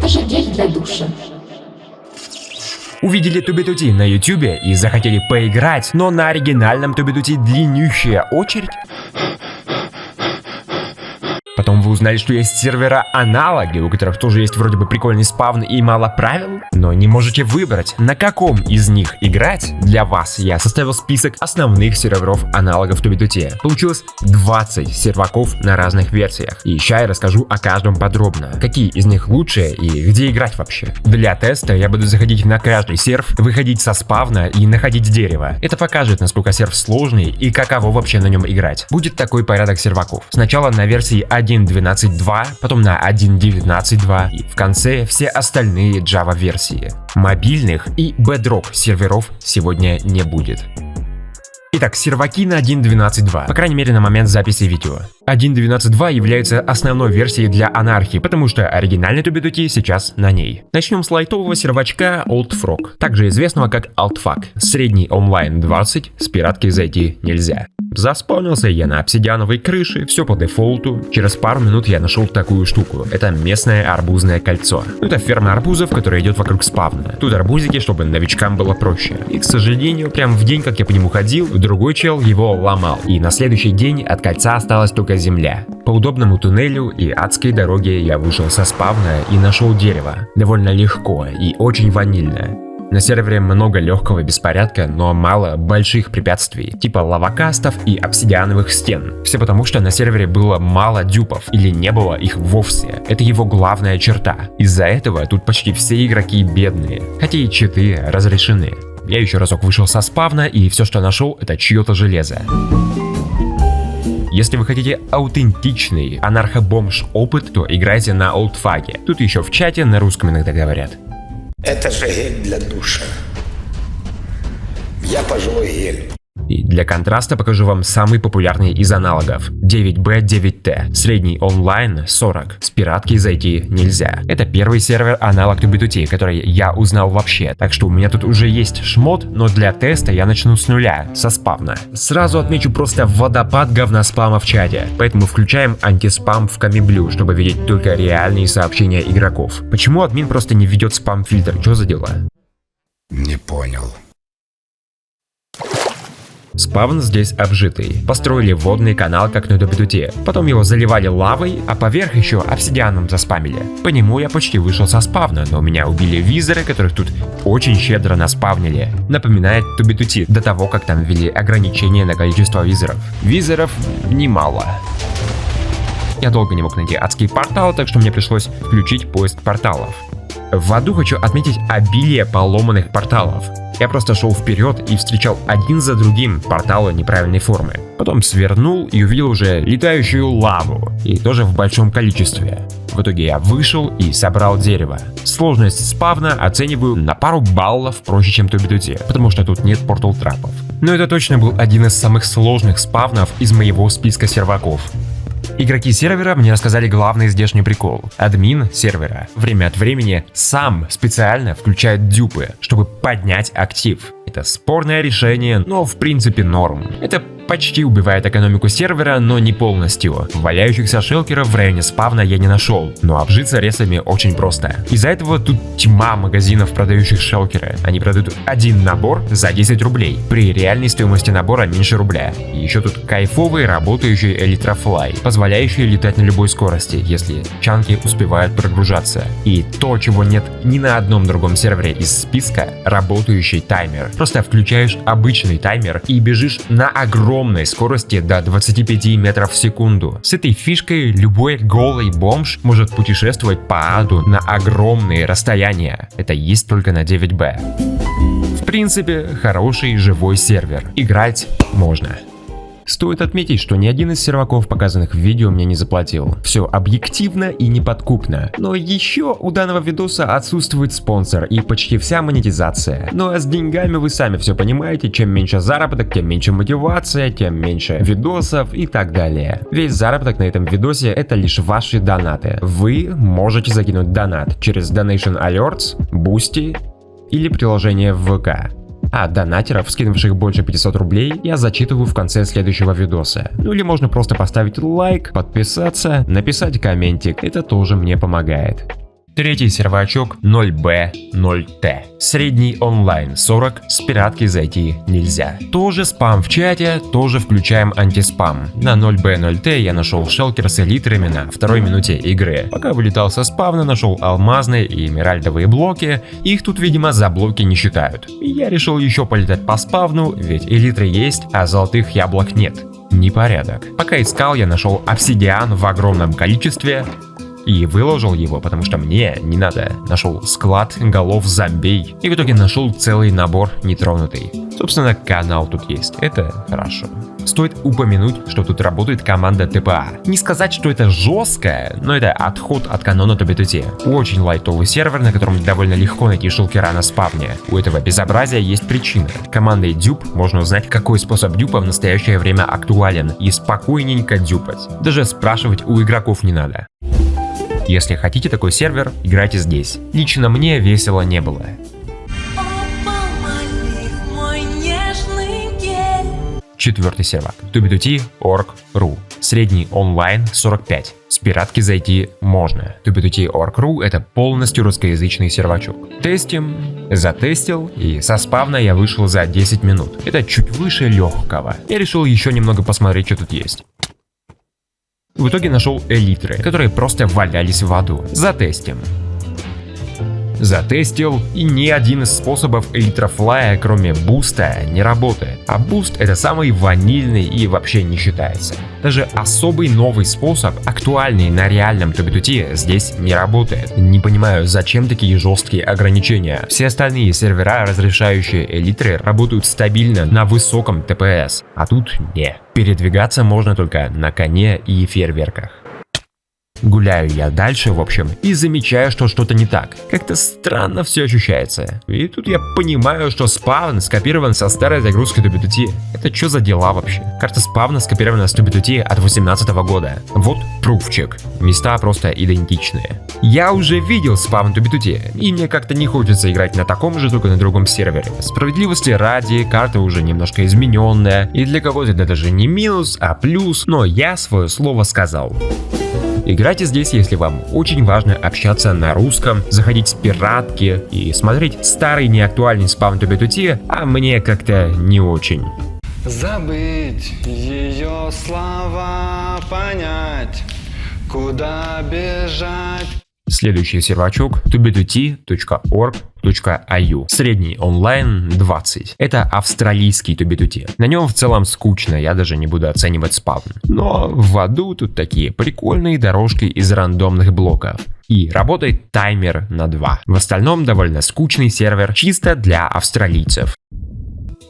Это же гель для душа. Увидели Тубитути на ютубе и захотели поиграть, но на оригинальном Тубитути длиннющая очередь? Потом вы узнали, что есть сервера-аналоги, у которых тоже есть вроде бы прикольный спавн и мало правил, но не можете выбрать, на каком из них играть. Для вас я составил список основных серверов аналогов Тубитути. Получилось 20 серваков на разных версиях. И сейчас я расскажу о каждом подробно, какие из них лучшие и где играть вообще. Для теста я буду заходить на каждый серв, выходить со спавна и находить дерево. Это покажет, насколько серв сложный и каково вообще на нем играть. Будет такой порядок серваков. Сначала на версии 1.12.2, потом на 1.19.2 и в конце все остальные Java версии. Мобильных и Bedrock серверов сегодня не будет. Итак, серваки на 1.12.2, по крайней мере на момент записи видео. 1.12.2 является основной версией для анархии, потому что оригинальный Тубитути сейчас на ней. Начнем с лайтового сервачка Old Frog, также известного как Altfuck. Средний онлайн 20, с пиратки зайти нельзя. Заспавнился я на обсидиановой крыше, все по дефолту. Через пару минут я нашел такую штуку. Это местное арбузное кольцо. Это ферма арбузов, которая идет вокруг спавна. Тут арбузики, чтобы новичкам было проще. И, к сожалению, прям в день, как я по нему ходил, другой чел его ломал. И на следующий день от кольца осталась только земля. По удобному туннелю и адской дороге я вышел со спавна и нашел дерево. Довольно легко и очень ванильно. На сервере много легкого беспорядка, но мало больших препятствий, типа лавакастов и обсидиановых стен. Все потому, что на сервере было мало дюпов, или не было их вовсе. Это его главная черта. Из-за этого тут почти все игроки бедные, хотя и читы разрешены. Я еще разок вышел со спавна, и все, что нашел, это чье-то железо. Если вы хотите аутентичный анархобомж опыт, то играйте на Олдфаге. Тут еще в чате на русском иногда говорят. Это же гель для душа. Я пожилой гель. И для контраста покажу вам самый популярный из аналогов. 9B9T. Средний онлайн 40. С пиратки зайти нельзя. Это первый сервер аналог Тубитути, который я узнал вообще. Так что у меня тут уже есть шмот, но для теста я начну с нуля, со спавна. Сразу отмечу просто водопад говноспама в чате. Поэтому включаем антиспам в Камиблю, чтобы видеть только реальные сообщения игроков. Почему админ просто не ведет спам-фильтр? Что за дела? Не понял. Спавн здесь обжитый. Построили водный канал, как на Тубитути. Потом его заливали лавой, а поверх еще обсидианом заспамили. По нему я почти вышел со спавна, но меня убили визоры, которых тут очень щедро наспавнили. Напоминает Тубитути до того, как там ввели ограничения на количество визоров. Визоров немало. Я долго не мог найти адский портал, так что мне пришлось включить поиск порталов. В аду хочу отметить обилие поломанных порталов. Я просто шел вперед и встречал один за другим порталы неправильной формы. Потом свернул и увидел уже летающую лаву, и тоже в большом количестве. В итоге я вышел и собрал дерево. Сложность спавна оцениваю на пару баллов проще, чем Тубитути, потому что тут нет портал-трапов. Но это точно был один из самых сложных спавнов из моего списка серваков. Игроки сервера мне рассказали главный здешний прикол. Админ сервера время от времени сам специально включает дюпы, чтобы поднять актив. Это спорное решение, но в принципе норм. Это почти убивает экономику сервера, но не полностью. Валяющихся шелкеров в районе спавна я не нашел, но обжиться ресами очень просто. Из-за этого тут тьма магазинов, продающих шелкеры. Они продают один набор за 10 рублей, при реальной стоимости набора меньше рубля. И еще тут кайфовый работающий элитрофлай, позволяющий летать на любой скорости, если чанки успевают прогружаться. И то, чего нет ни на одном другом сервере из списка, работающий таймер. Просто включаешь обычный таймер и бежишь на огромной скорости до 25 метров в секунду. С этой фишкой любой голый бомж может путешествовать по аду на огромные расстояния. Это есть только на 9B. В принципе, хороший живой сервер. Играть можно. Стоит отметить, что ни один из серваков, показанных в видео, мне не заплатил. Все объективно и неподкупно. Но еще у данного видоса отсутствует спонсор и почти вся монетизация. Ну а с деньгами вы сами все понимаете, чем меньше заработок, тем меньше мотивация, тем меньше видосов и так далее. Весь заработок на этом видосе это лишь ваши донаты. Вы можете закинуть донат через Donation Alerts, Boosty или приложение в ВК. А донатеров, скинувших больше 500 рублей, я зачитываю в конце следующего видоса. Ну или можно просто поставить лайк, подписаться, написать комментик, это тоже мне помогает. Третий сервачок 0B0T. Средний онлайн 40, с пиратки зайти нельзя. Тоже спам в чате, тоже включаем антиспам. На 0B0T я нашел шелкер с элитрами на второй минуте игры. Пока вылетал со спавна, нашел алмазные и эмеральдовые блоки, их тут видимо за блоки не считают. Я решил еще полетать по спавну, ведь элитры есть, а золотых яблок нет. Непорядок. Пока искал, я нашел обсидиан в огромном количестве и выложил его, потому что мне не надо. Нашел склад голов зомбей и в итоге нашел целый набор нетронутый. Собственно, канал тут есть, это хорошо. Стоит упомянуть, что тут работает команда ТПА. Не сказать, что это жестко, но это отход от канона ToBto-T. Очень лайтовый сервер, на котором довольно легко найти шелкера на спавне. У этого безобразия есть причина. Командой дюп можно узнать, какой способ дюпа в настоящее время актуален, и спокойненько дюпать. Даже спрашивать у игроков не надо. Если хотите такой сервер, играйте здесь. Лично мне весело не было. Четвертый сервак. ToBto-T org.ru. Средний онлайн 45. С пиратки зайти можно. ToBto-T org.ru это полностью русскоязычный сервачок. Тестим, затестил, и со спавна я вышел за 10 минут. Это чуть выше легкого. Я решил еще немного посмотреть, что тут есть. В итоге нашел элитры, которые просто валялись в аду. Затестим. Затестил, и ни один из способов элитрофлая, кроме буста, не работает. А буст это самый ванильный и вообще не считается. Даже особый новый способ, актуальный на реальном ToBto-T, здесь не работает. Не понимаю, зачем такие жесткие ограничения. Все остальные сервера, разрешающие элитры, работают стабильно на высоком ТПС, а тут не. Передвигаться можно только на коне и фейерверках. Гуляю я дальше, в общем, и замечаю, что что-то не так. Как-то странно все ощущается. И тут я понимаю, что спавн скопирован со старой загрузки ToBto-T. Это что за дела вообще? Карта спавна скопирована с ToBto-T от 2018 года. Вот пруфчик. Места просто идентичные. Я уже видел спавн ToBto-T, и мне как-то не хочется играть на таком же, только на другом сервере. Справедливости ради, карта уже немножко измененная, и для кого-то это даже не минус, а плюс, но я свое слово сказал. Играйте здесь, если вам очень важно общаться на русском, заходить с пиратки и смотреть старый неактуальный спавн ToBto-T, а мне как-то не очень. Забыть ее слова, понять, куда бежать. Следующий сервачок ToBto-T.org.au. Средний онлайн 20. Это австралийский ToBto-T. На нем в целом скучно, я даже не буду оценивать спавн. Но в аду тут такие прикольные дорожки из рандомных блоков. И работает таймер на 2. В остальном довольно скучный сервер, чисто для австралийцев.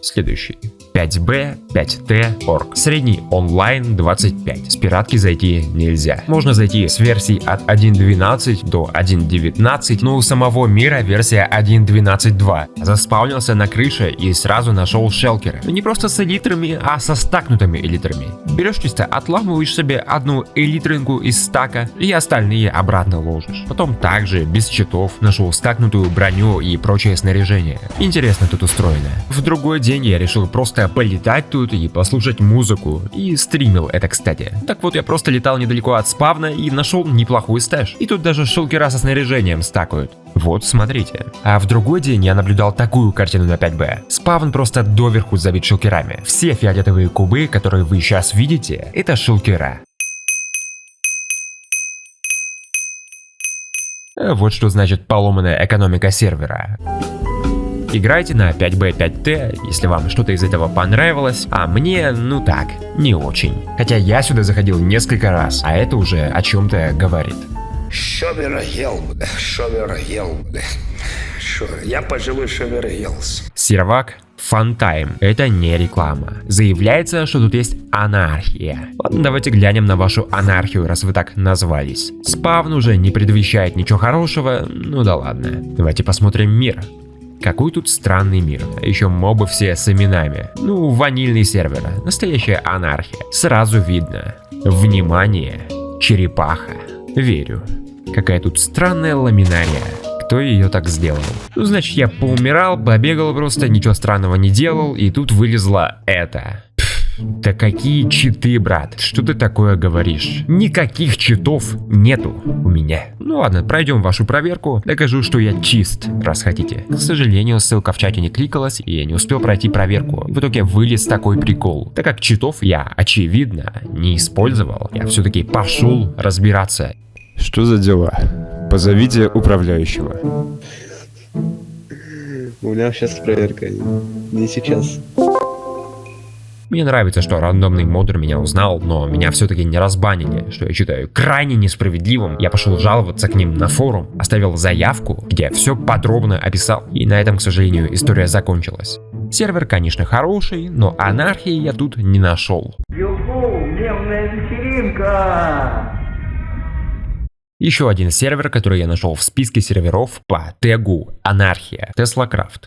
Следующий. 5B5T.org. Средний онлайн 25. С пиратки зайти нельзя. Можно зайти с версий от 1.12 до 1.19, но у самого мира версия 1.12.2. Заспаунился на крыше и сразу нашел шелкеры. Но не просто с элитрами, а со стакнутыми элитрами. Берешь чисто, отламываешь себе одну элитринку из стака и остальные обратно ложишь. Потом также, без читов, нашел стакнутую броню и прочее снаряжение. Интересно тут устроено. В другой день я решил просто полетать тут и послушать музыку. И стримил это, кстати. Так вот, я просто летал недалеко от спавна и нашел неплохой стэш. И тут даже шелкера со снаряжением стакают. Вот, смотрите. А в другой день я наблюдал такую картину на 5B. Спавн просто доверху забит шелкерами. Все фиолетовые кубы, которые вы сейчас видите, это шелкера. Вот что значит поломанная экономика сервера. Играйте на 5B5T, если вам что-то из этого понравилось, а мне, ну так, не очень. Хотя я сюда заходил несколько раз, а это уже о чем-то говорит. Шовер ел. Я поживу шовер елс. Сервак Funtime. Это не реклама. Заявляется, что тут есть анархия. Ладно, давайте глянем на вашу анархию, раз вы так назвались. Спавн уже не предвещает ничего хорошего, ну да ладно. Давайте посмотрим мир. Какой тут странный мир. А еще мобы все с именами. Ну, ванильный сервер. Настоящая анархия. Сразу видно. Внимание. Черепаха. Верю. Какая тут странная ламинария. Кто ее так сделал? Ну, значит, я поумирал, побегал просто, ничего странного не делал, и тут вылезло это. Да какие читы, брат? Что ты такое говоришь? Никаких читов нету у меня. Ну ладно, пройдем вашу проверку. Докажу, что я чист, раз хотите. К сожалению, ссылка в чате не кликалась, и я не успел пройти проверку. В итоге вылез такой прикол. Так как читов я, очевидно, не использовал, я все-таки пошел разбираться. Что за дела? Позовите управляющего. У меня сейчас проверка, не сейчас. Мне нравится, что рандомный модер меня узнал, но меня все-таки не разбанили, что я считаю крайне несправедливым. Я пошел жаловаться к ним на форум, оставил заявку, где все подробно описал, и на этом, к сожалению, история закончилась. Сервер, конечно, хороший, но анархии я тут не нашел. Еще один сервер, который я нашел в списке серверов по тегу Анархия, Теслакрафт.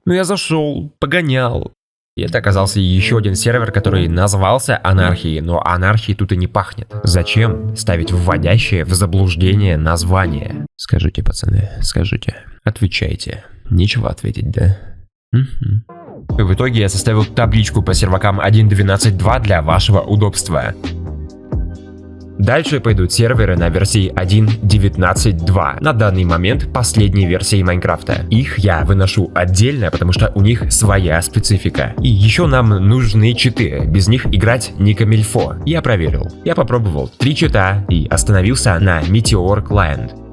Ну я зашел, погонял. И это оказался еще один сервер, который назвался Анархией, но анархией тут и не пахнет. Зачем ставить вводящее в заблуждение название? Скажите, пацаны, скажите. Отвечайте. Нечего ответить, да? В итоге я составил табличку по сервакам 1.12.2 для вашего удобства. Дальше пойдут серверы на версии 1.19.2, на данный момент последней версии Майнкрафта. Их я выношу отдельно, потому что у них своя специфика. И еще нам нужны читы, без них играть не камильфо. Я проверил. Я попробовал 3 чита и остановился на Meteor Client.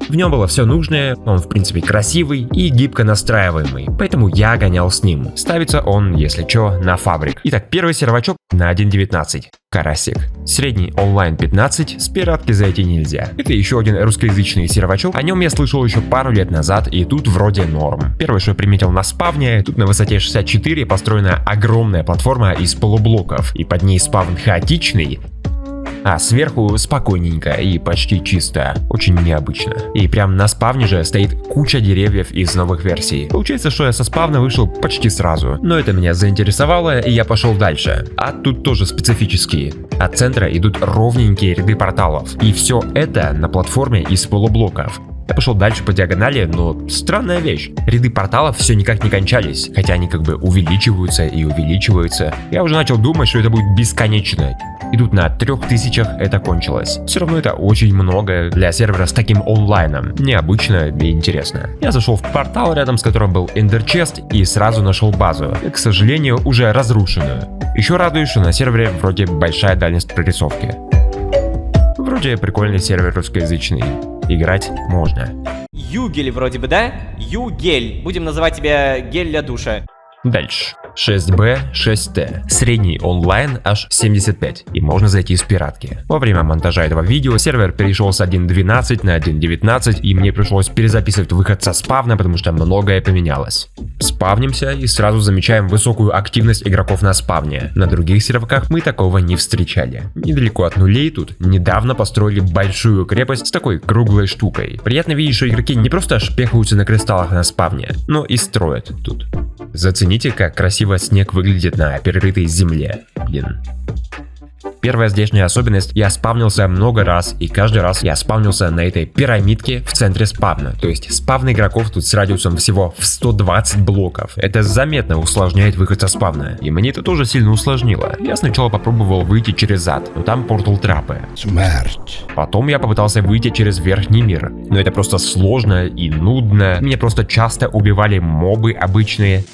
В нем было все нужное, он в принципе красивый и гибко настраиваемый, поэтому я гонял с ним. Ставится он, если чё, на фабрик. Итак, первый сервачок на 1.19. Карасик. Средний онлайн 15, с пиратки зайти нельзя. Это еще один русскоязычный сервачок, о нем я слышал еще пару лет назад, и тут вроде норм. Первое, что я приметил на спавне, тут на высоте 64 построена огромная платформа из полублоков, и под ней спавн хаотичный, а сверху спокойненько и почти чисто. Очень необычно. И прям на спавне же стоит куча деревьев из новых версий. Получается, что я со спавна вышел почти сразу. Но это меня заинтересовало, и я пошел дальше. А тут тоже специфические. От центра идут ровненькие ряды порталов. И все это на платформе из полублоков. Я пошел дальше по диагонали, но странная вещь. Ряды порталов все никак не кончались, хотя они как бы увеличиваются и увеличиваются. Я уже начал думать, что это будет бесконечно. И тут на 3000 это кончилось. Все равно это очень много для сервера с таким онлайном. Необычно и интересно. Я зашел в портал, рядом с которым был Ender Chest, и сразу нашел базу. И, к сожалению, уже разрушенную. Еще радует, что на сервере вроде большая дальность прорисовки. Вроде прикольный сервер русскоязычный. Играть можно. Югель вроде бы, да? Югель. Будем называть тебя гель для душа. Дальше. 6B, 6T. Средний онлайн аж 75. И можно зайти с пиратки. Во время монтажа этого видео сервер перешел с 1.12 на 1.19, и мне пришлось перезаписывать выход со спавна, потому что многое поменялось. Спавнимся и сразу замечаем высокую активность игроков на спавне. На других серваках мы такого не встречали. Недалеко от нулей тут недавно построили большую крепость с такой круглой штукой. Приятно видеть, что игроки не просто шпехаются на кристаллах на спавне, но и строят тут. Зацените, как красиво снег выглядит на перерытой земле. Блин. Первая здешняя особенность, я спавнился много раз, и каждый раз я спавнился на этой пирамидке в центре спавна. То есть спавн игроков тут с радиусом всего в 120 блоков. Это заметно усложняет выход со спавна. И мне это тоже сильно усложнило. Я сначала попробовал выйти через ад, но там портал трапы. Смерть. Потом я попытался выйти через верхний мир. Но это просто сложно и нудно. Меня просто часто убивали мобы обычные.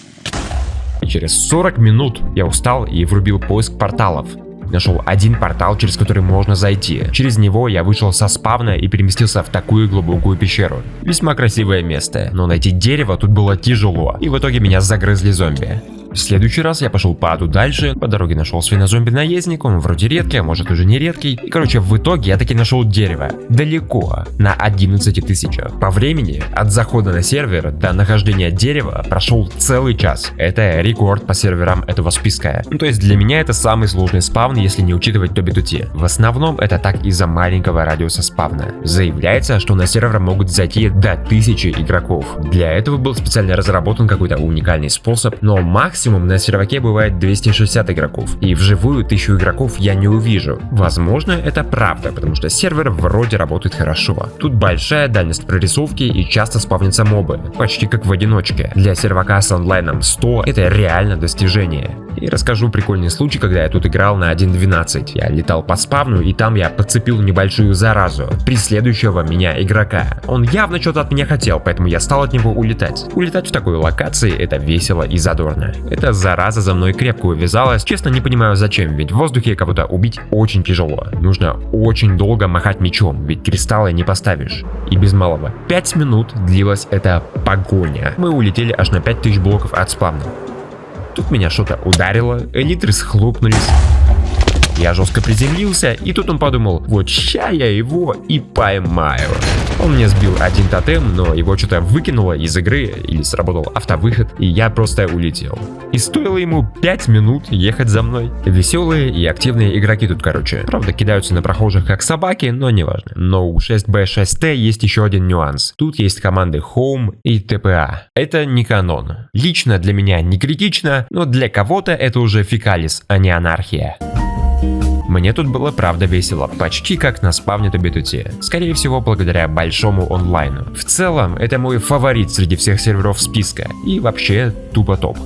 И через 40 минут я устал и врубил поиск порталов. Нашел один портал, через который можно зайти. Через него я вышел со спавна и переместился в такую глубокую пещеру. Весьма красивое место, но найти дерево тут было тяжело, и в итоге меня загрызли зомби. В следующий раз я пошел по аду дальше, по дороге нашел свинозомби-наездник, он вроде редкий, а может уже не редкий. И короче, в итоге я таки нашел дерево. Далеко, на 11 тысячах. По времени, от захода на сервер до нахождения дерева прошел целый час. Это рекорд по серверам этого списка. Ну, то есть для меня это самый сложный спавн, если не учитывать ToBe2T. В основном это так из-за маленького радиуса спавна. Заявляется, что на сервер могут зайти до 1000 игроков. Для этого был специально разработан какой-то уникальный способ, но максимум на серваке бывает 260 игроков, и вживую 1000 игроков я не увижу. Возможно, это правда, потому что сервер вроде работает хорошо. Тут большая дальность прорисовки и часто спавнятся мобы, почти как в одиночке. Для сервака с онлайном 100 это реально достижение. И И расскажу прикольный случай, когда я тут играл на 1.12. Я летал по спавну, и там я подцепил небольшую заразу преследующего меня игрока. Он явно что-то от меня хотел, поэтому я стал от него улетать. Улетать в такой локации — это весело и задорно. Эта зараза за мной крепко увязалась, честно не понимаю зачем, ведь в воздухе кого-то убить очень тяжело. Нужно очень долго махать мечом, ведь кристаллы не поставишь. И без малого 5 минут длилась эта погоня. Мы улетели аж на 5000 блоков от спавна. Тут меня что-то ударило, элитры схлопнулись. Я жестко приземлился, и тут он подумал, вот ща я его и поймаю. Он мне сбил один тотем, но его что-то выкинуло из игры, или сработал автовыход, и я просто улетел. И стоило ему 5 минут ехать за мной. Веселые и активные игроки тут, короче. Правда, кидаются на прохожих как собаки, но неважно. Но у 6B6T есть еще один нюанс. Тут есть команды Home и TPA. Это не канон. Лично для меня не критично, но для кого-то это уже фекалис, а не анархия. Мне тут было правда весело, почти как на спавне TB2T. Скорее всего, благодаря большому онлайну. В целом, это мой фаворит среди всех серверов списка. И вообще, тупо топ.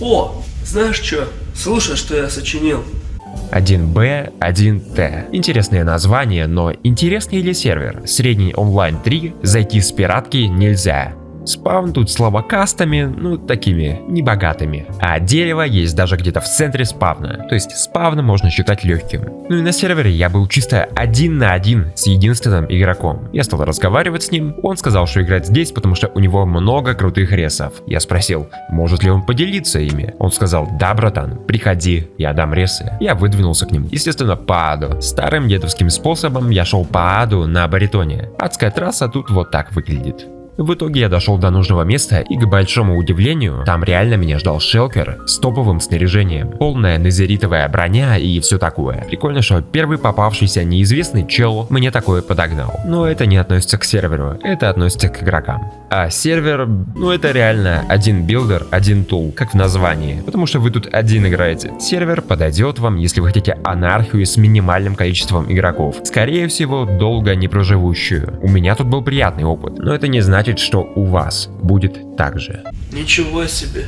О, знаешь что? Слушай, что я сочинил. 1B, 1T. Интересное название, но интересный ли сервер? Средний онлайн 3, зайти с пиратки нельзя. Спавн тут слабокастами, ну такими, небогатыми. А дерево есть даже где-то в центре спавна, то есть спавна можно считать легким. Ну и на сервере я был чисто 1 на 1 с единственным игроком. Я стал разговаривать с ним, он сказал, что играет здесь, потому что у него много крутых ресов. Я спросил, может ли он поделиться ими. Он сказал, да, братан, приходи, я дам ресы. Я выдвинулся к нему, естественно, по аду. Старым дедовским способом я шел по аду на баритоне. Адская трасса тут вот так выглядит. В итоге я дошел до нужного места, и к большому удивлению, там реально меня ждал шелкер с топовым снаряжением, полная незеритовая броня и все такое. Прикольно, что первый попавшийся неизвестный чел мне такое подогнал. Но это не относится к серверу, это относится к игрокам. А сервер, ну это реально один билдер, один тул, как в названии, потому что вы тут один играете. Сервер подойдет вам, если вы хотите анархию с минимальным количеством игроков. Скорее всего, долго не проживущую. У меня тут был приятный опыт, но это не значит, что у вас будет так же. Ничего себе.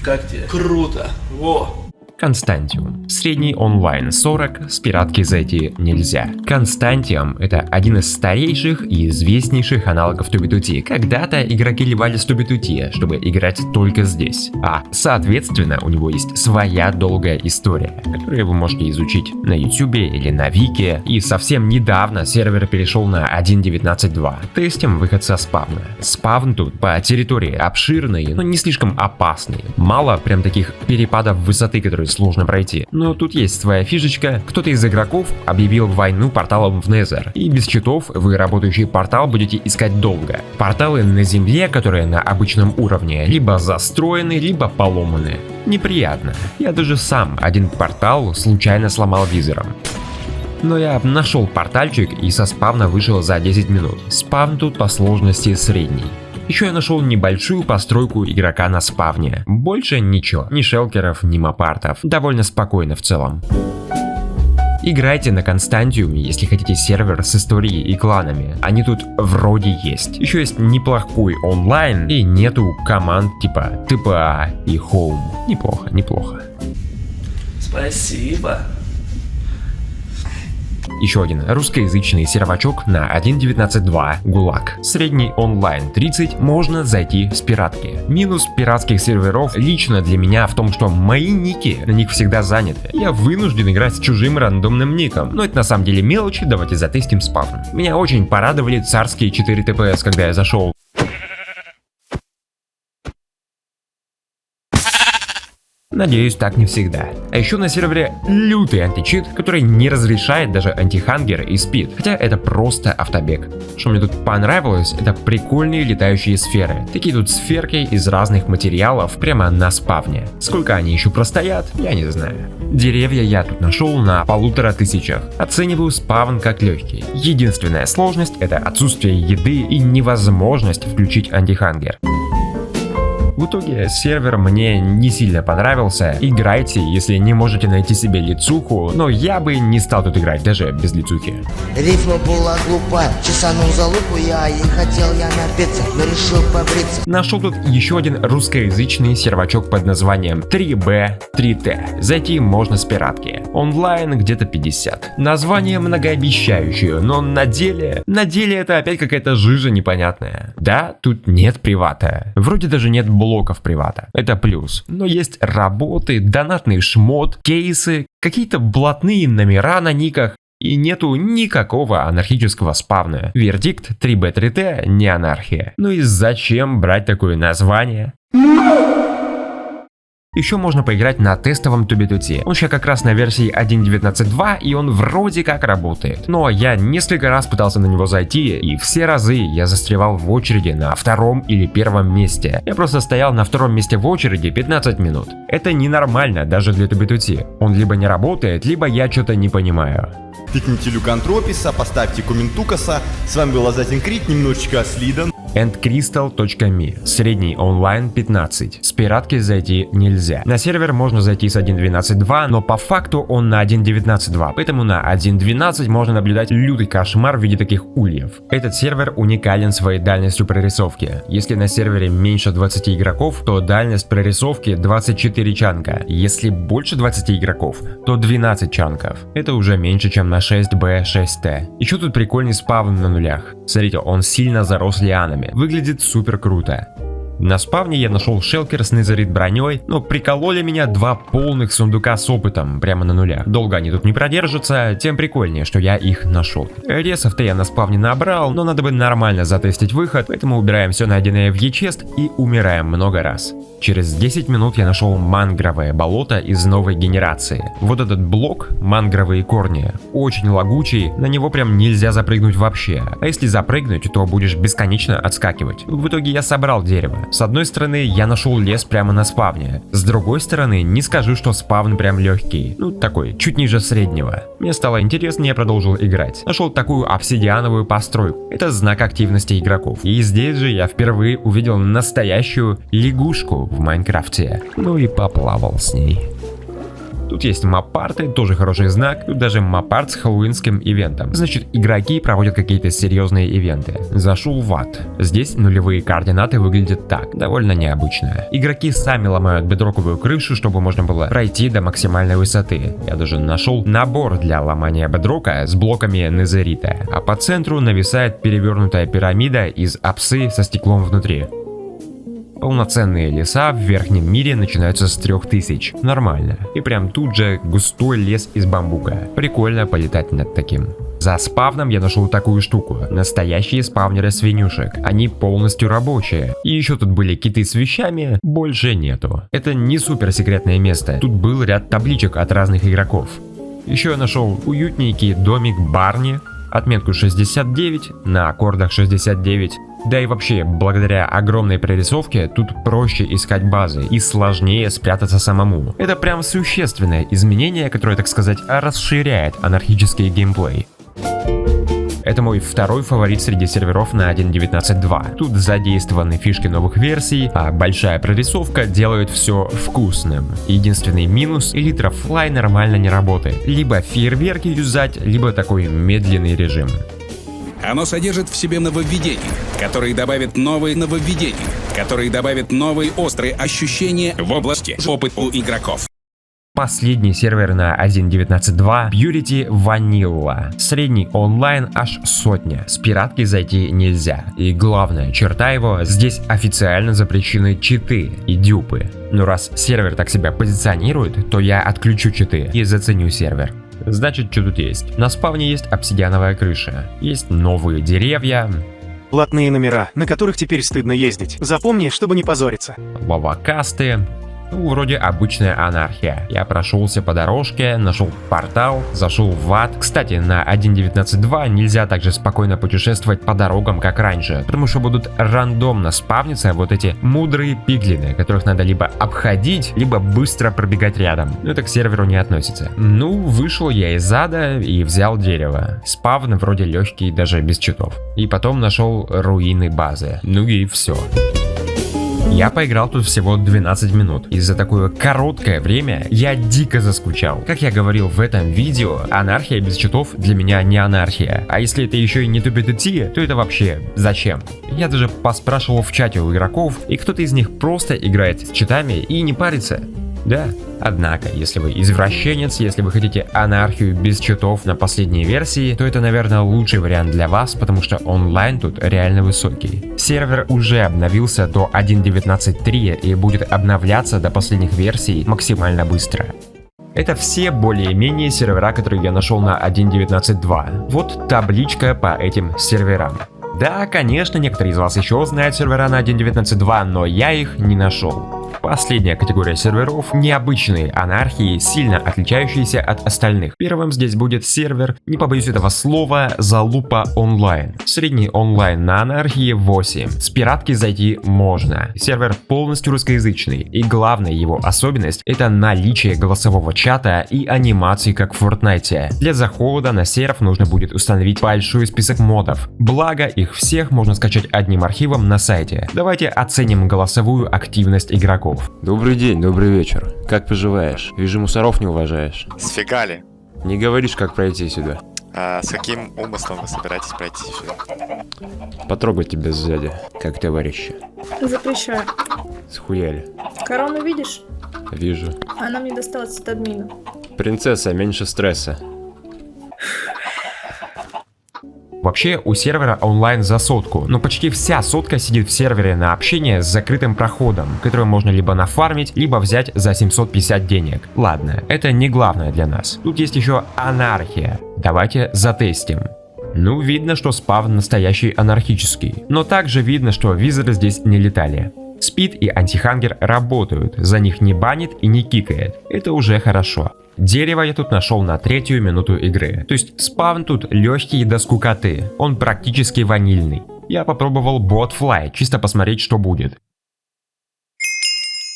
Как тебе? Круто. Во. Константиум. Средний онлайн 40, с пиратки зайти нельзя. Константиум — это один из старейших и известнейших аналогов TB2T. Когда-то игроки ливали с TB2T, чтобы играть только здесь. А соответственно, у него есть своя долгая история, которую вы можете изучить на YouTube или на Вики. И совсем недавно сервер перешел на 1.19.2. Тестим выход со спавна. Спавн тут по территории обширный, но не слишком опасный. Мало прям таких перепадов высоты, которые сложно пройти. Но тут есть своя фишечка. Кто-то из игроков объявил войну порталом в Nether. И без читов вы работающий портал будете искать долго. Порталы на земле, которые на обычном уровне, либо застроены, либо поломаны. Неприятно. Я даже сам один портал случайно сломал визором. Но я нашел портальчик и со спавна вышел за 10 минут. Спавн тут по сложности средний. Еще я нашел небольшую постройку игрока на спавне. Больше ничего, ни шелкеров, ни мапартов. Довольно спокойно в целом. Играйте на Константиуме, если хотите сервер с историей и кланами. Они тут вроде есть. Еще есть неплохой онлайн и нету команд типа TPA и Home. Неплохо, неплохо. Спасибо. Еще один русскоязычный сервачок на 1.19.2 ГУЛАГ. Средний онлайн 30, можно зайти с пиратки. Минус пиратских серверов лично для меня в том, что мои ники на них всегда заняты. Я вынужден играть с чужим рандомным ником. Но это на самом деле мелочи, давайте затестим спавн. Меня очень порадовали царские 4 ТПС, когда я зашел. Надеюсь, так не всегда. А еще на сервере лютый античит, который не разрешает даже антихангер и спид. Хотя это просто автобег. Что мне тут понравилось, это прикольные летающие сферы. Такие тут сферки из разных материалов прямо на спавне. Сколько они еще простоят, я не знаю. Деревья я тут нашел на 1500. Оцениваю спавн как легкий. Единственная сложность — это отсутствие еды и невозможность включить антихангер. В итоге сервер мне не сильно понравился. Играйте, если не можете найти себе лицуху, но я бы не стал тут играть, даже без лицухи. Рифма была глупая, чесанул за луку я, и хотел я напиться, но решил побриться. Нашел тут еще один русскоязычный сервачок под названием 3B3T. Зайти можно с пиратки. Онлайн где-то 50. Название многообещающее, но на деле это опять какая-то жижа непонятная. Да, тут нет привата. Вроде даже нет блоков привата. Это плюс. Но есть работы, донатный шмот, кейсы, какие-то блатные номера на никах. И нету никакого анархического спавна. Вердикт 3B3T не анархия. Ну и зачем брать такое название? Еще можно поиграть на тестовом TubeTuty. Он сейчас как раз на версии 1.19.2 и он вроде как работает. Но я несколько раз пытался на него зайти, и все разы я застревал в очереди на втором или первом месте. Я просто стоял на втором месте в очереди 15 минут. Это ненормально даже для TubeTuty. Он либо не работает, либо я что-то не понимаю. Тыкните Люкантрописа, поставьте Кументукаса. С вами был Азатин Крит, немножечко Слидан. endcrystal.me. Средний онлайн 15. С пиратки зайти нельзя. На сервер можно зайти с 1.12.2, но по факту он на 1.19.2, поэтому на 1.12 можно наблюдать лютый кошмар в виде таких ульев. Этот сервер уникален своей дальностью прорисовки. Если на сервере меньше 20 игроков, то дальность прорисовки 24 чанка. Если больше 20 игроков, то 12 чанков. Это уже меньше, чем на 6B6T. Еще тут прикольный спавн на нулях. Смотрите, он сильно зарос лианами. Выглядит супер круто. На спавне я нашел шелкер с незерит броней, но прикололи меня два полных сундука с опытом прямо на нулях. Долго они тут не продержатся, тем прикольнее, что я их нашел. Ресов-то я на спавне набрал, но надо бы нормально затестить выход, поэтому убираем все найденное в Е-чест и умираем много раз. Через 10 минут я нашел мангровое болото из новой генерации. Вот этот блок, мангровые корни, очень лагучий, на него прям нельзя запрыгнуть вообще. А если запрыгнуть, то будешь бесконечно отскакивать. В итоге я собрал дерево. С одной стороны, я нашел лес прямо на спавне. С другой стороны, не скажу, что спавн прям легкий. Ну, такой, чуть ниже среднего. Мне стало интересно, я продолжил играть. Нашел такую обсидиановую постройку. Это знак активности игроков. И здесь же я впервые увидел настоящую лягушку в Майнкрафте. Ну и поплавал с ней. Тут есть мапарты, тоже хороший знак. Тут даже мапарт с хэллоуинским ивентом. Значит, игроки проводят какие-то серьезные ивенты. Зашел в ад. Здесь нулевые координаты выглядят так. Довольно необычно. Игроки сами ломают бедроковую крышу, чтобы можно было пройти до максимальной высоты. Я даже нашел набор для ломания бедрока с блоками незерита. А по центру нависает перевернутая пирамида из апсы со стеклом внутри. Полноценные леса в верхнем мире начинаются с 3000. Нормально. И прям тут же густой лес из бамбука. Прикольно полетать над таким. За спавном я нашел такую штуку. Настоящие спавнеры свинюшек. Они полностью рабочие. И еще тут были киты с вещами, больше нету. Это не супер секретное место. Тут был ряд табличек от разных игроков. Еще я нашел уютненький домик Барни. Отметку 69, на аккордах 69. Да и вообще, благодаря огромной прорисовке, тут проще искать базы и сложнее спрятаться самому. Это прям существенное изменение, которое, так сказать, расширяет анархический геймплей. Это мой второй фаворит среди серверов на 1.19.2. Тут задействованы фишки новых версий, а большая прорисовка делает все вкусным. Единственный минус — Elytra нормально не работает. Либо фейерверки юзать, либо такой медленный режим. Оно содержит в себе нововведения, которые добавят новые нововведения, которые добавят новые острые ощущения в области опыта у игроков. Последний сервер на 1.19.2 Purity Vanilla. Средний онлайн аж 100. С пиратки зайти нельзя. И главная черта его, здесь официально запрещены читы и дюпы. Но раз сервер так себя позиционирует, то я отключу читы и заценю сервер. Значит, что тут есть? На спавне есть обсидиановая крыша. Есть новые деревья. Блатные номера, на которых теперь стыдно ездить. Запомни, чтобы не позориться. Лавакасты. Ну, вроде обычная анархия. Я прошелся по дорожке, нашел портал, зашел в ад. Кстати, на 1.19.2 нельзя так же спокойно путешествовать по дорогам, как раньше, потому что будут рандомно спавниться вот эти мудрые пиглины, которых надо либо обходить, либо быстро пробегать рядом. Но это к серверу не относится. Ну, вышел я из ада и взял дерево. Спавн вроде легкий, даже без читов. И потом нашел руины базы. Ну и все. Я поиграл тут всего 12 минут, и за такое короткое время я дико заскучал. Как я говорил в этом видео, анархия без читов для меня не анархия. А если это еще и не тупит-идти, то это вообще зачем? Я даже поспрашивал в чате у игроков, и кто-то из них просто играет с читами и не парится. Да. Однако, если вы извращенец, если вы хотите анархию без читов на последней версии, то это, наверное, лучший вариант для вас, потому что онлайн тут реально высокий. Сервер уже обновился до 1.19.3 и будет обновляться до последних версий максимально быстро. Это все более-менее сервера, которые я нашел на 1.19.2. Вот табличка по этим серверам. Да, конечно, некоторые из вас еще знают сервера на 1.19.2, но я их не нашел. Последняя категория серверов — необычные анархии, сильно отличающиеся от остальных. Первым здесь будет сервер, не побоюсь этого слова, Залупа онлайн. Средний онлайн на анархии 8. С пиратки зайти можно. Сервер полностью русскоязычный, и главная его особенность — это наличие голосового чата и анимаций, как в Fortnite. Для захода на сервер нужно будет установить большой список модов. Благо, их всех можно скачать одним архивом на сайте. Давайте оценим голосовую активность игроков. Добрый день, добрый вечер. Как поживаешь? Вижу, мусоров не уважаешь. Сфига ли? Не говоришь, как пройти сюда. С каким умыслом вы собираетесь пройти сюда? Потрогать тебя сзади, как товарища. Запрещаю. Схуяли. Корону видишь? Вижу. Она мне досталась от админа. Принцесса, меньше стресса. Вообще у сервера онлайн за сотку, но почти вся сотка сидит в сервере на общение с закрытым проходом, который можно либо нафармить, либо взять за 750 денег. Ладно, это не главное для нас. Тут есть еще анархия. Давайте затестим. Ну, видно, что спавн настоящий анархический, но также видно, что визоры здесь не летали. Спид и антихангер работают, за них не банит и не кикает. Это уже хорошо. Дерево я тут нашел на 3-ю минуту игры. То есть спавн тут легкий до скукоты. Он практически ванильный. Я попробовал Botfly, чисто посмотреть, что будет.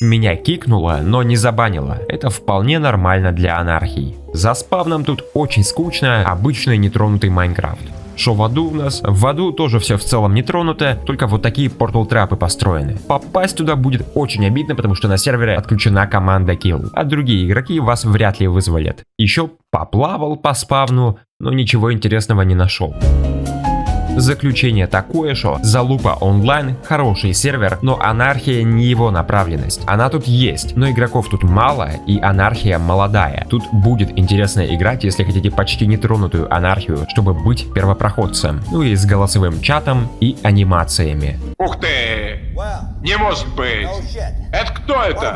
Меня кикнуло, но не забанило. Это вполне нормально для анархии. За спавном тут очень скучно, обычный нетронутый Майнкрафт. Что в аду у нас? В аду тоже все в целом не тронуто, только вот такие портал-трапы построены. Попасть туда будет очень обидно, потому что на сервере отключена команда kill, а другие игроки вас вряд ли вызволят. Еще поплавал по спавну, но ничего интересного не нашел. Заключение такое, что Залупа онлайн хороший сервер, но анархия не его направленность. Она тут есть, но игроков тут мало и анархия молодая. Тут будет интересно играть, если хотите почти нетронутую анархию, чтобы быть первопроходцем. Ну и с голосовым чатом и анимациями. Ух ты! Не может быть! Это кто это?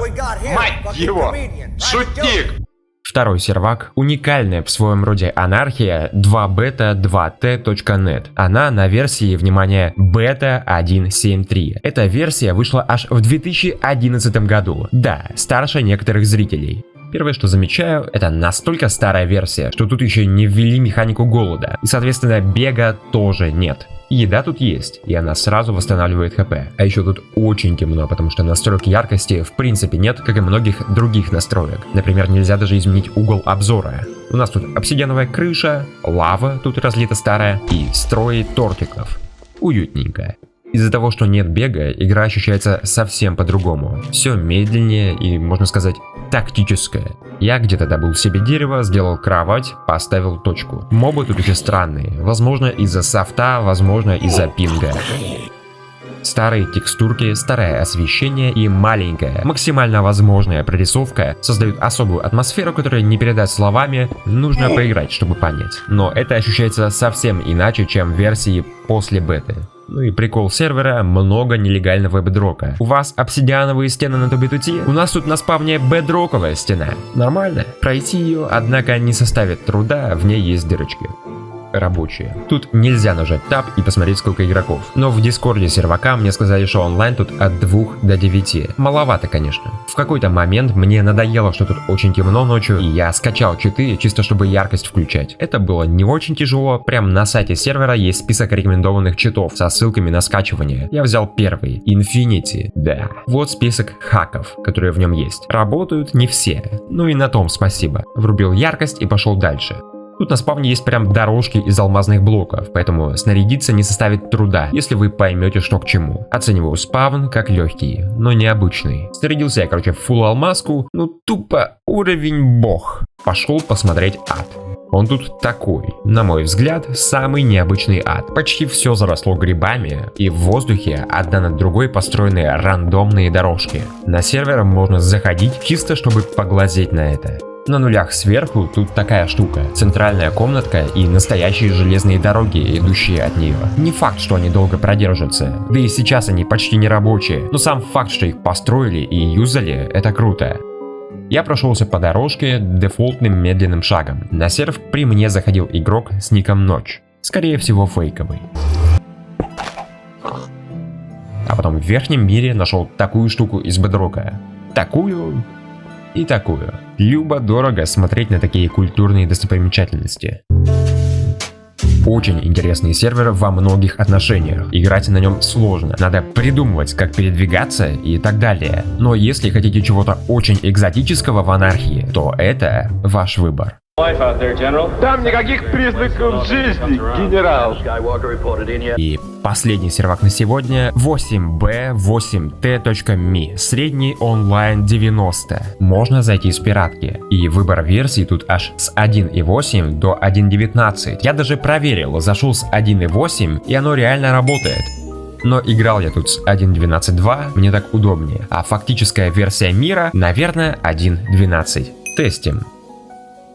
Мать его! Шутник! Второй сервак — уникальная в своем роде анархия 2beta2t.net. Она на версии, внимание, бета 1.7.3. Эта версия вышла аж в 2011 году. Да, старше некоторых зрителей. Первое, что замечаю, это настолько старая версия, что тут еще не ввели механику голода. И, соответственно, бега тоже нет. Еда тут есть, и она сразу восстанавливает хп. А еще тут очень темно, потому что настроек яркости в принципе нет, как и многих других настроек. Например, нельзя даже изменить угол обзора. У нас тут обсидиановая крыша, лава тут разлита старая и строи тортиков. Уютненько. Из-за того, что нет бега, игра ощущается совсем по-другому. Все медленнее и, можно сказать, тактическое. Я где-то добыл себе дерево, сделал кровать, поставил точку. Мобы тут еще странные. Возможно из-за софта, возможно из-за пинга. Старые текстурки, старое освещение и маленькая, максимально возможная прорисовка создают особую атмосферу, которую не передать словами, нужно поиграть, чтобы понять. Но это ощущается совсем иначе, чем в версии после беты. Ну и прикол сервера — много нелегального бедрока. У вас обсидиановые стены на Тубитуте? У нас тут на спавне бедроковая стена. Нормально. Пройти ее, однако, не составит труда, в ней есть дырочки. Рабочие. Тут нельзя нажать Tab и посмотреть, сколько игроков. Но в дискорде сервака мне сказали, что онлайн тут от 2 до 9. Маловато, конечно. В какой-то момент мне надоело, что тут очень темно ночью, и я скачал читы, чисто чтобы яркость включать. Это было не очень тяжело. Прям на сайте сервера есть список рекомендованных читов со ссылками на скачивание. Я взял первый. Infinity. Да. Вот список хаков, которые в нем есть. Работают не все. Ну и на том спасибо. Врубил яркость и пошел дальше. Тут на спавне есть прям дорожки из алмазных блоков, поэтому снарядиться не составит труда, если вы поймете, что к чему. Оцениваю спавн как легкий, но необычный. Снарядился я, короче, в фулл алмазку, ну тупо уровень бог. Пошел посмотреть ад. Он тут такой, на мой взгляд, самый необычный ад. Почти все заросло грибами, и в воздухе одна над другой построены рандомные дорожки. На сервер можно заходить чисто, чтобы поглазеть на это. На нулях сверху тут такая штука, центральная комнатка и настоящие железные дороги, идущие от нее. Не факт, что они долго продержатся, да и сейчас они почти не рабочие, но сам факт, что их построили и юзали, это круто. Я прошелся по дорожке дефолтным медленным шагом. На серв при мне заходил игрок с ником Ночь. Скорее всего фейковый. А потом в верхнем мире нашел такую штуку из бедрока. Такую и такую. Любо-дорого смотреть на такие культурные достопримечательности. Очень интересный сервер во многих отношениях. Играть на нем сложно. Надо придумывать, как передвигаться и так далее. Но если хотите чего-то очень экзотического в анархии, то это ваш выбор. Там никаких признаков жизни, генерал. И последний сервак на сегодня 8b8t.me. Средний онлайн 90. Можно зайти с пиратки. И выбор версий тут аж с 1.8 до 1.19. Я даже проверил, зашел с 1.8 и оно реально работает. Но играл я тут с 1.12.2, мне так удобнее. А фактическая версия мира, наверное, 1.12. Тестим.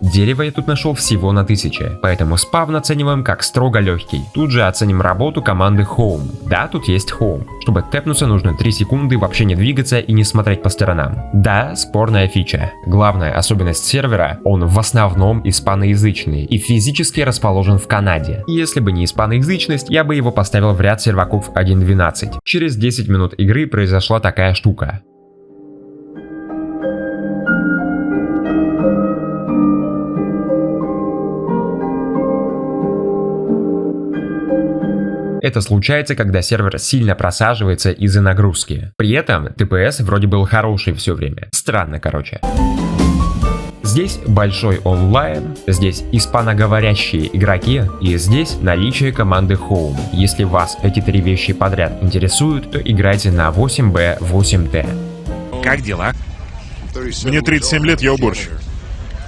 Дерево я тут нашел всего на 1000, поэтому спавн оцениваем как строго легкий. Тут же оценим работу команды Home. Да, тут есть Home. Чтобы тэпнуться, нужно 3 секунды вообще не двигаться и не смотреть по сторонам. Да, спорная фича. Главная особенность сервера, он в основном испаноязычный и физически расположен в Канаде. Если бы не испаноязычность, я бы его поставил в ряд серваков 1.12. Через 10 минут игры произошла такая штука. Это случается, когда сервер сильно просаживается из-за нагрузки. При этом TPS вроде был хороший все время. Странно, короче. Здесь большой онлайн, здесь испаноговорящие игроки и здесь наличие команды Home. Если вас эти 3 вещи подряд интересуют, то играйте на 8b8t. Как дела? Мне 37 лет, я уборщик.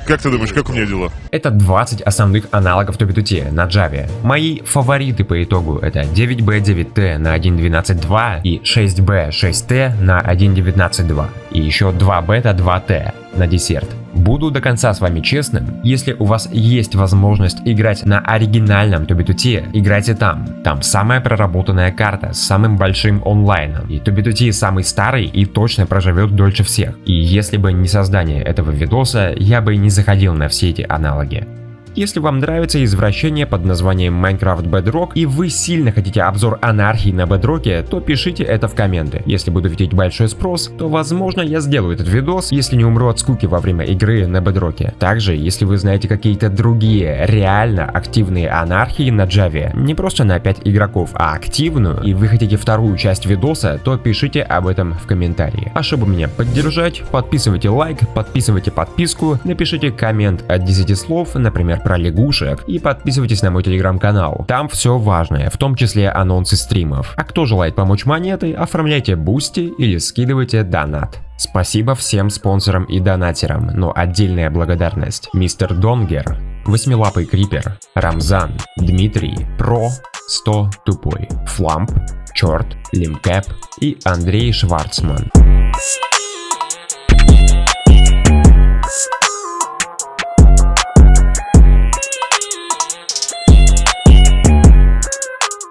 Как ты думаешь, как у меня дела? Это 20 основных аналогов TobiTuti на Java. Мои фавориты по итогу это 9b9t на 1.12.2 и 6b6t на 1.19.2 и еще 2beta2t на десерт. Буду до конца с вами честным, если у вас есть возможность играть на оригинальном TobiTuti, играйте там. Там самая проработанная карта с самым большим онлайном. И TobiTuti самый старый и точно проживет дольше всех. И если бы не создание этого видоса, я бы не заходил на все эти аналоги. Если вам нравится извращение под названием Minecraft Bedrock и вы сильно хотите обзор анархии на Bedrock'е, то пишите это в комменты. Если буду видеть большой спрос, то возможно я сделаю этот видос, если не умру от скуки во время игры на Bedrock'е. Также, если вы знаете какие-то другие реально активные анархии на Java, не просто на 5 игроков, а активную, и вы хотите вторую часть видоса, то пишите об этом в комментарии. А чтобы меня поддержать, подписывайте лайк, подписывайте подписку, напишите коммент от 10 слов, например, про лягушек, и подписывайтесь на мой телеграм-канал. Там все важное, в том числе анонсы стримов. А кто желает помочь монетой, оформляйте бусти или скидывайте донат. Спасибо всем спонсорам и донатерам, но отдельная благодарность: Мистер Донгер, Восьмилапый Крипер, Рамзан, Дмитрий, Про, 100 Тупой, Фламп, Черт, Лимкэп и Андрей Шварцман.